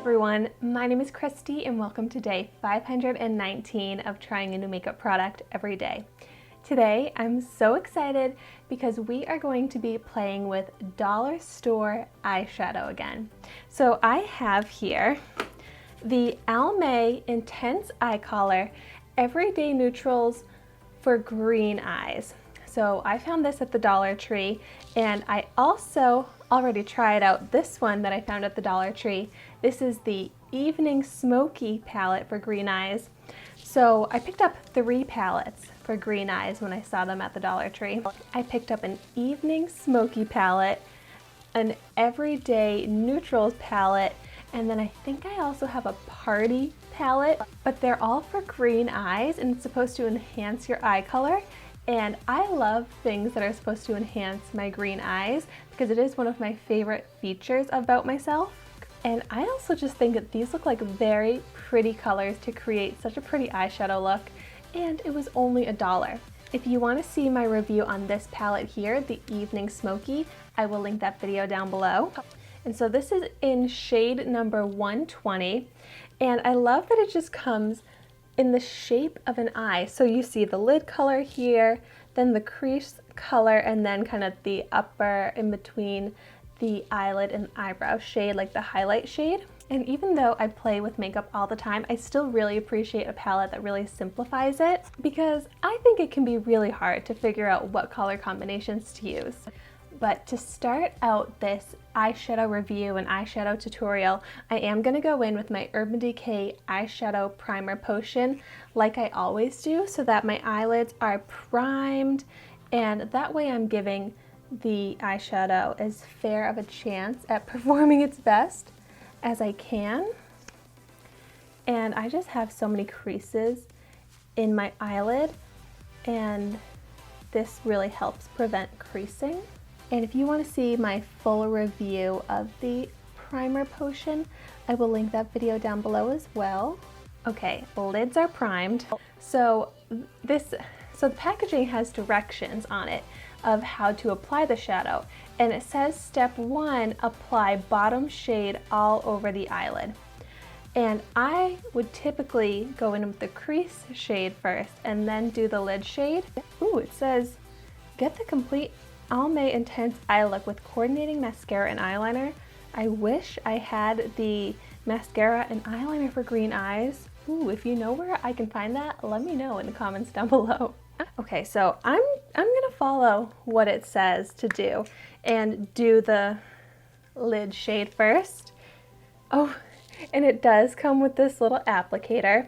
Everyone, my name is Christy and welcome to day 519 of trying a new makeup product every day. Today I'm so excited because we are going to be playing with dollar store eyeshadow again. So I have here the Almay Intense Eye Color Everyday Neutrals for green eyes. So I found this at the Dollar Tree, and I also already tried out this one that I found at the Dollar Tree. This is the Evening Smoky palette for green eyes. So I picked up 3 palettes for green eyes when I saw them at the Dollar Tree. I picked up an Evening Smoky palette, an Everyday Neutrals palette, and then I think I also have a Party palette, but they're all for green eyes and it's supposed to enhance your eye color. And I love things that are supposed to enhance my green eyes because it is one of my favorite features about myself. And I also just think that these look like very pretty colors to create such a pretty eyeshadow look, and it was only $1. If you want to see my review on this palette here, the Evening Smoky, I will link that video down below. And so this is in shade number 120, and I love that it just comes in the shape of an eye. So you see the lid color here, then the crease color, and then kind of the upper in between the eyelid and eyebrow shade, like the highlight shade. And even though I play with makeup all the time, I still really appreciate a palette that really simplifies it, because I think it can be really hard to figure out what color combinations to use. But to start out this eyeshadow review and eyeshadow tutorial, I am going to go in with my Urban Decay eyeshadow primer potion like I always do, so that my eyelids are primed, and that way I'm giving the eyeshadow as fair of a chance at performing its best as I can. And I just have so many creases in my eyelid, and this really helps prevent creasing. And if you want to see my full review of the primer potion, I will link that video down below as well. Okay, the lids are primed. So the packaging has directions on it of how to apply the shadow. And it says step 1, apply bottom shade all over the eyelid. And I would typically go in with the crease shade first and then do the lid shade. Ooh, it says, get the complete Almay Intense Eye Look with coordinating mascara and eyeliner. I wish I had the mascara and eyeliner for green eyes. Ooh, if you know where I can find that, let me know in the comments down below. Okay, so I'm gonna follow what it says to do and do the lid shade first. Oh, and it does come with this little applicator,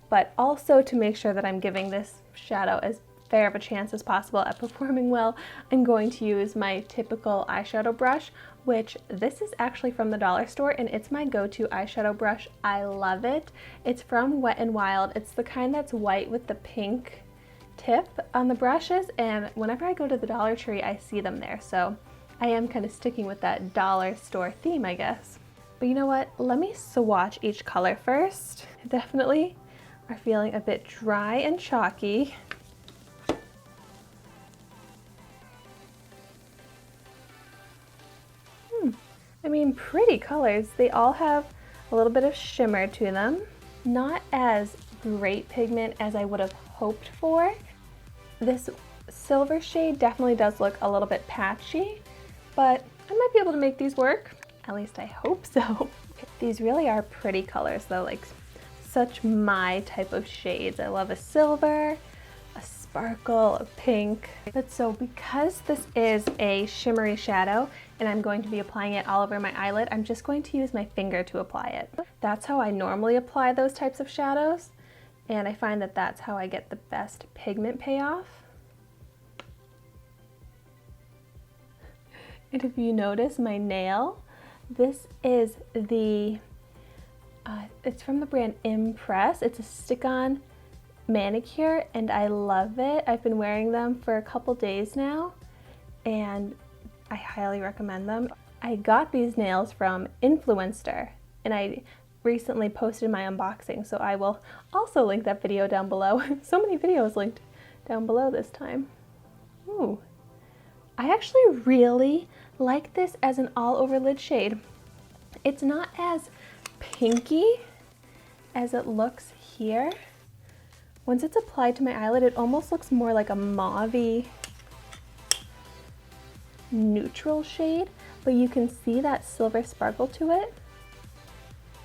but also to make sure that I'm giving this shadow as fair of a chance as possible at performing well, I'm going to use my typical eyeshadow brush, which this is actually from the dollar store, and it's my go-to eyeshadow brush. I love it. It's from Wet n Wild. It's the kind that's white with the pink tip on the brushes, and whenever I go to the Dollar Tree I see them there, so I am kind of sticking with that dollar store theme, I guess. But you know what, let me swatch each color first. Definitely are feeling a bit dry and chalky. I mean, pretty colors. They all have a little bit of shimmer to them. Not as great pigment as I would have hoped for. This silver shade definitely does look a little bit patchy, but I might be able to make these work. At least I hope so. These really are pretty colors though, like such my type of shades. I love a silver, a sparkle, a pink. But so because this is a shimmery shadow and I'm going to be applying it all over my eyelid, I'm just going to use my finger to apply it. That's how I normally apply those types of shadows, and I find that that's how I get the best pigment payoff. And if you notice my nail, this is the, it's from the brand Impress. It's a stick-on manicure and I love it. I've been wearing them for a couple days now and I highly recommend them. I got these nails from Influencer and I recently posted my unboxing, so I will also link that video down below. So many videos linked down below this time. Ooh, I actually really like this as an all over lid shade. It's not as pinky as it looks here. Once it's applied to my eyelid, it almost looks more like a mauve-y neutral shade, but you can see that silver sparkle to it.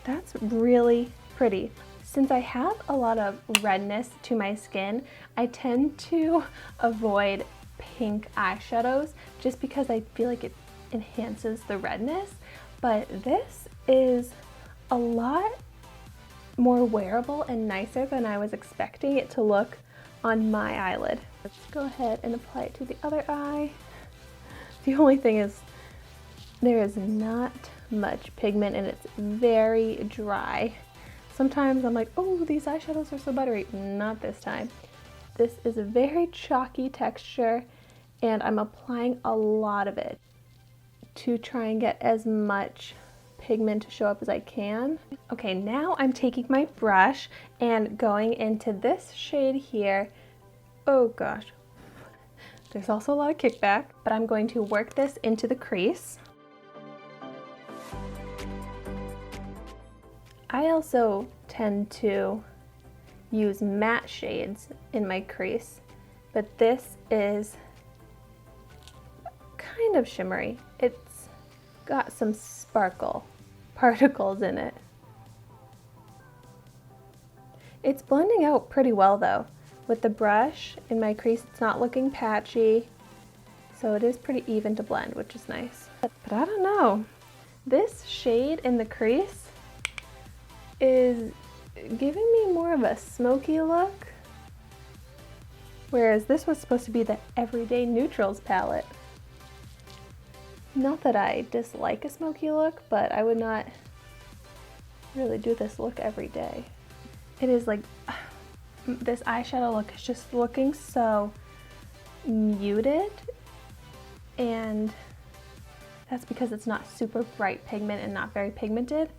That's really pretty. Since I have a lot of redness to my skin, I tend to avoid pink eyeshadows just because I feel like it enhances the redness, but this is a lot more wearable and nicer than I was expecting it to look on my eyelid. Let's go ahead and apply it to the other eye. The only thing is there is not much pigment and it's very dry. Sometimes I'm like, oh, these eyeshadows are so buttery. Not this time. This is a very chalky texture and I'm applying a lot of it to try and get as much pigment to show up as I can. Okay, now I'm taking my brush and going into this shade here. Oh gosh, there's also a lot of kickback, but I'm going to work this into the crease. I also tend to use matte shades in my crease, but this is kind of shimmery. It's got some sparkle particles in it. It's blending out pretty well though. With the brush in my crease, it's not looking patchy, so it is pretty even to blend, which is nice. But I don't know, this shade in the crease is giving me more of a smoky look, whereas this was supposed to be the Everyday Neutrals palette. Not that I dislike a smoky look, but I would not really do this look every day. It is like, this eyeshadow look is just looking so muted, and that's because it's not super bright pigment and not very pigmented.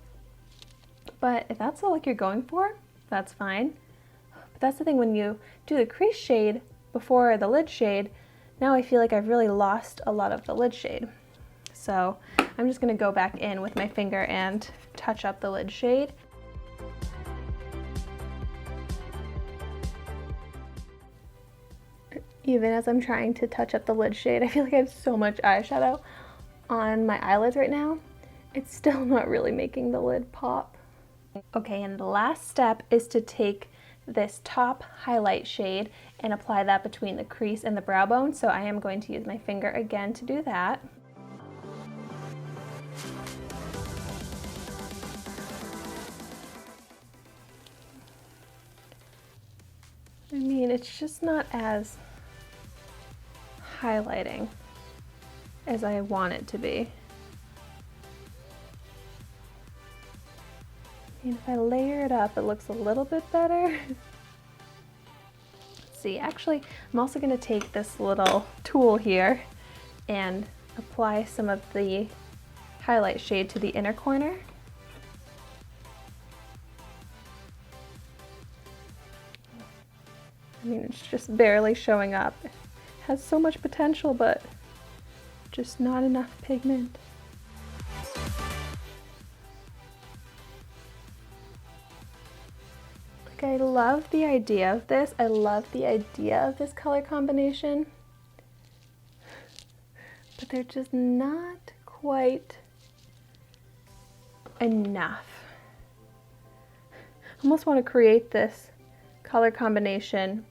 But if that's the look you're going for, that's fine. But that's the thing, when you do the crease shade before the lid shade, now I feel like I've really lost a lot of the lid shade. So I'm just gonna go back in with my finger and touch up the lid shade. Even as I'm trying to touch up the lid shade, I feel like I have so much eyeshadow on my eyelids right now. It's still not really making the lid pop. Okay, and the last step is to take this top highlight shade and apply that between the crease and the brow bone. So I am going to use my finger again to do that. I mean, it's just not as highlighting as I want it to be. And if I layer it up, it looks a little bit better. Let's see, actually, I'm also going to take this little tool here and apply some of the highlight shade to the inner corner. I mean, it's just barely showing up. It has so much potential, but just not enough pigment. I love the idea of this. I love the idea of this color combination, but they're just not quite enough. I almost want to create this color combination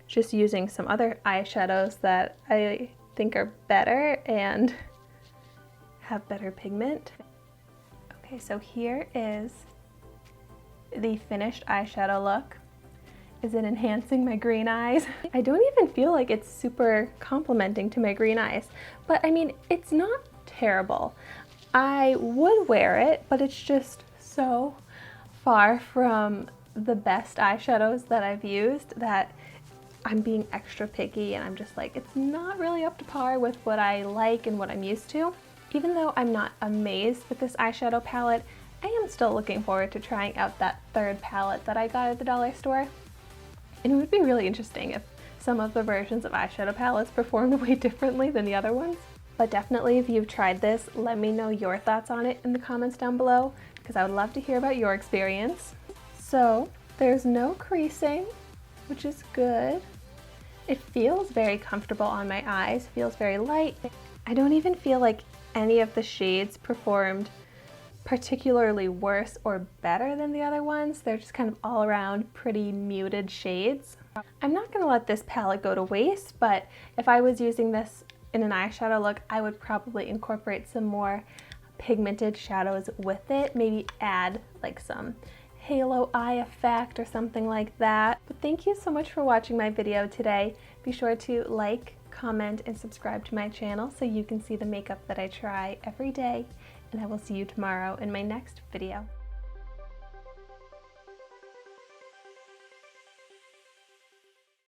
just using some other eyeshadows that I think are better and have better pigment. Okay, so here is the finished eyeshadow look. Is it enhancing my green eyes? I don't even feel like it's super complimenting to my green eyes, but I mean, it's not terrible. I would wear it, but it's just so far from the best eyeshadows that I've used that I'm being extra picky, and I'm just like, it's not really up to par with what I like and what I'm used to. Even though I'm not amazed with this eyeshadow palette, I am still looking forward to trying out that third palette that I got at the dollar store. And it would be really interesting if some of the versions of eyeshadow palettes performed way differently than the other ones. But definitely if you've tried this, let me know your thoughts on it in the comments down below, because I would love to hear about your experience. So there's no creasing, which is good. It feels very comfortable on my eyes, feels very light. I don't even feel like any of the shades performed particularly worse or better than the other ones. They're just kind of all around pretty muted shades. I'm not gonna let this palette go to waste, but if I was using this in an eyeshadow look, I would probably incorporate some more pigmented shadows with it. Maybe add like some halo eye effect or something like that. But thank you so much for watching my video today. Be sure to like, comment, and subscribe to my channel so you can see the makeup that I try every day. And I will see you tomorrow in my next video.